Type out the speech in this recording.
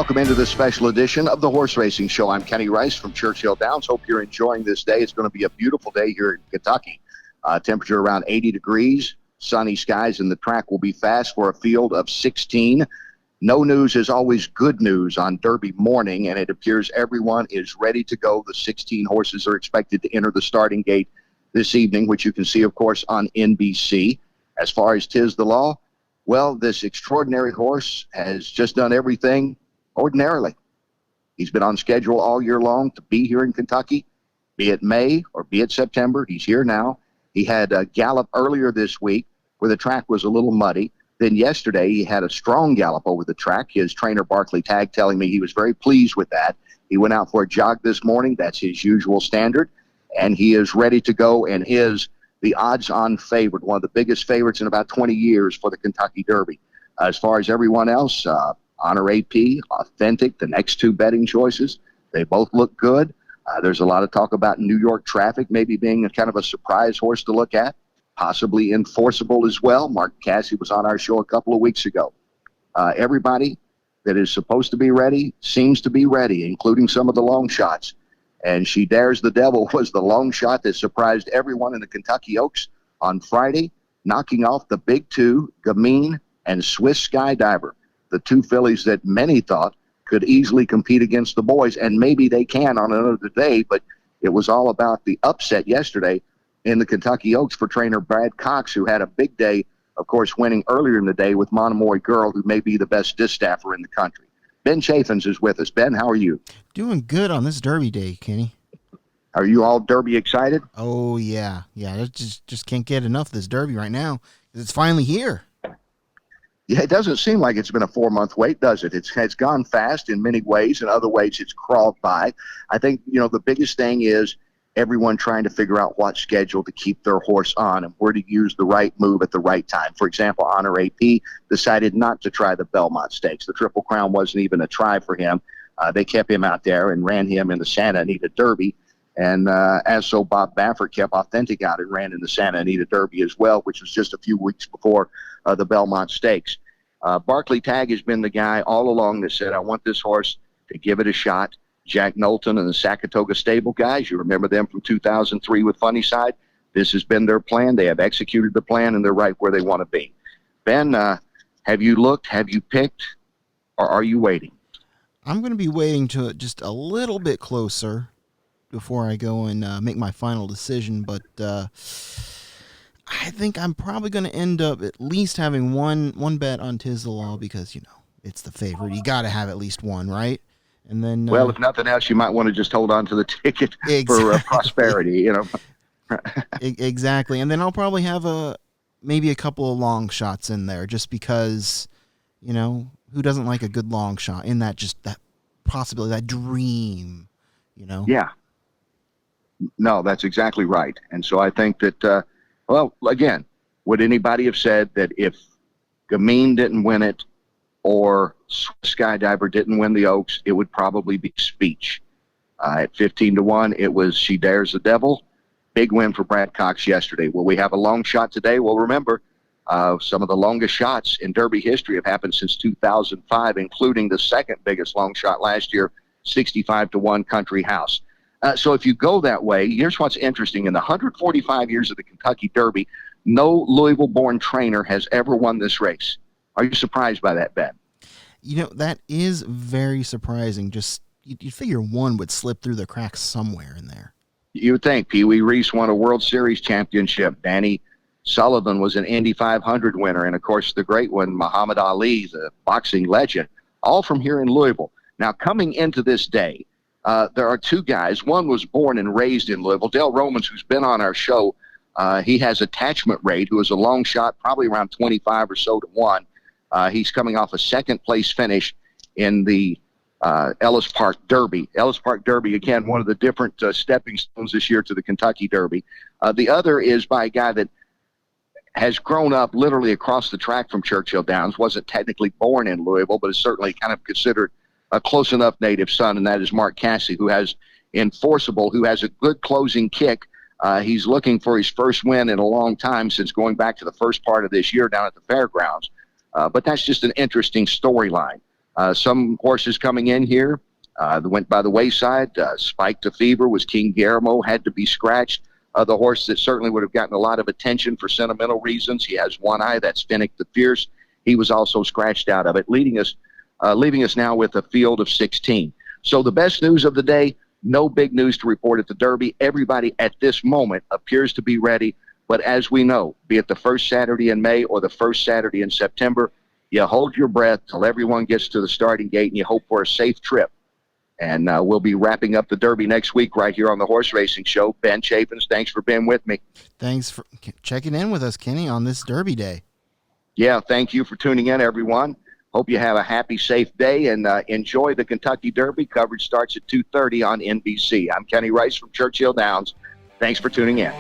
Welcome into this special edition of the Horse Racing Show. I'm Kenny Rice from Churchill Downs. Hope you're enjoying this day. It's going to be a beautiful day here in Kentucky. Temperature around 80 degrees, sunny skies, and the track will be fast for a field of 16. No news is always good news on Derby morning, and it appears everyone is ready to go. The 16 horses are expected to enter the starting gate this evening, which you can see, of course, on NBC. As far as Tiz the Law, well, this extraordinary horse has just done everything ordinarily. He's been on schedule all year long to be here in Kentucky, be it May or be it September. He's here now. He had a gallop earlier this week where the track was a little muddy. Then yesterday he had a strong gallop over the track. His trainer, Barkley Tagg, telling me he was very pleased with that. He went out for a jog this morning. That's his usual standard. And he is ready to go and is the odds-on favorite, one of the biggest favorites in about 20 years for the Kentucky Derby. As far as everyone else, Honor AP, Authentic, the next two betting choices, they both look good. There's a lot of talk about New York Traffic maybe being a kind of a surprise horse to look at, possibly Enforceable as well. Mark Casse was on our show a couple of weeks ago. Everybody that is supposed to be ready seems to be ready, including some of the long shots. And She Dares the Devil was the long shot that surprised everyone in the Kentucky Oaks on Friday, knocking off the big two, Gamine and Swiss Skydiver, the two fillies that many thought could easily compete against the boys, and maybe they can on another day, but it was all about the upset yesterday in the Kentucky Oaks for trainer Brad Cox, who had a big day, of course, winning earlier in the day with Monomoy Girl, who may be the best distaffer in the country. Ben Chaffins is with us. Ben, how are you? Doing good on this Derby day, Kenny. Are you all Derby excited? Oh, yeah. Yeah, just can't get enough of this Derby right now. It's finally here. Yeah, it doesn't seem like it's been a 4-month wait, does it? It's gone fast in many ways. In other ways, it's crawled by. I think, the biggest thing is everyone trying to figure out what schedule to keep their horse on and where to use the right move at the right time. For example, Honor AP decided not to try the Belmont Stakes. The Triple Crown wasn't even a try for him. They kept him out there and ran him in the Santa Anita Derby. And as so, Bob Baffert kept Authentic out and ran in the Santa Anita Derby as well, which was just a few weeks before the Belmont Stakes. Barkley Tagg has been the guy all along that said, I want this horse to give it a shot. Jack Knowlton and the Saratoga Stable guys, you remember them from 2003 with Funny Side? This has been their plan. They have executed the plan, and they're right where they want to be. Ben, have you looked, have you picked, or are you waiting? I'm going to be waiting to just a little bit closer before I go and make my final decision, but I think I'm probably going to end up at least having one bet on Tiz the Law because, it's the favorite. You got to have at least one, right? And then, well, if nothing else, you might want to just hold on to the ticket for prosperity, Exactly. And then I'll probably have maybe a couple of long shots in there just because, who doesn't like a good long shot in that possibility, that dream, Yeah. No, that's exactly right. And so I think that, well, again, would anybody have said that if Gamine didn't win it or Skydiver didn't win the Oaks, it would probably be Speech. At 15-1, it was She Dares the Devil. Big win for Brad Cox yesterday. Will we have a long shot today? Well, remember, some of the longest shots in Derby history have happened since 2005, including the second biggest long shot last year, 65-1 Country House. So if you go that way, here's what's interesting. In the 145 years of the Kentucky Derby, no Louisville-born trainer has ever won this race. Are you surprised by that, Ben? That is very surprising. Just you'd figure one would slip through the cracks somewhere in there. You would think. Pee Wee Reese won a World Series championship. Danny Sullivan was an Indy 500 winner. And, of course, the great one, Muhammad Ali, the boxing legend, all from here in Louisville. Now, coming into this day, there are two guys. One was born and raised in Louisville. Dale Romans, who's been on our show, he has Attachment Rate, who is a long shot, probably around 25 or so to 1. He's coming off a second-place finish in the Ellis Park Derby. Ellis Park Derby, again, one of the different stepping stones this year to the Kentucky Derby. The other is by a guy that has grown up literally across the track from Churchill Downs, wasn't technically born in Louisville, but is certainly kind of considered a close enough native son, and that is Mark Casse, who has Enforceable, who has a good closing kick. He's looking for his first win in a long time since going back to the first part of this year down at the fairgrounds. But that's just an interesting storyline. Some horses coming in here that went by the wayside. Spike to Fever was King Guillermo, had to be scratched. The horse that certainly would have gotten a lot of attention for sentimental reasons. He has one eye. That's Finnick the Fierce. He was also scratched out of it, leaving us now with a field of 16. So the best news of the day, no big news to report at the Derby. Everybody at this moment appears to be ready. But as we know, be it the first Saturday in May or the first Saturday in September, you hold your breath till everyone gets to the starting gate and you hope for a safe trip. And we'll be wrapping up the Derby next week right here on the Horse Racing Show. Ben Chapins, thanks for being with me. Thanks for checking in with us, Kenny, on this Derby day. Yeah, thank you for tuning in, everyone. Hope you have a happy, safe day, and enjoy the Kentucky Derby. Coverage starts at 2:30 on NBC. I'm Kenny Rice from Churchill Downs. Thanks for tuning in.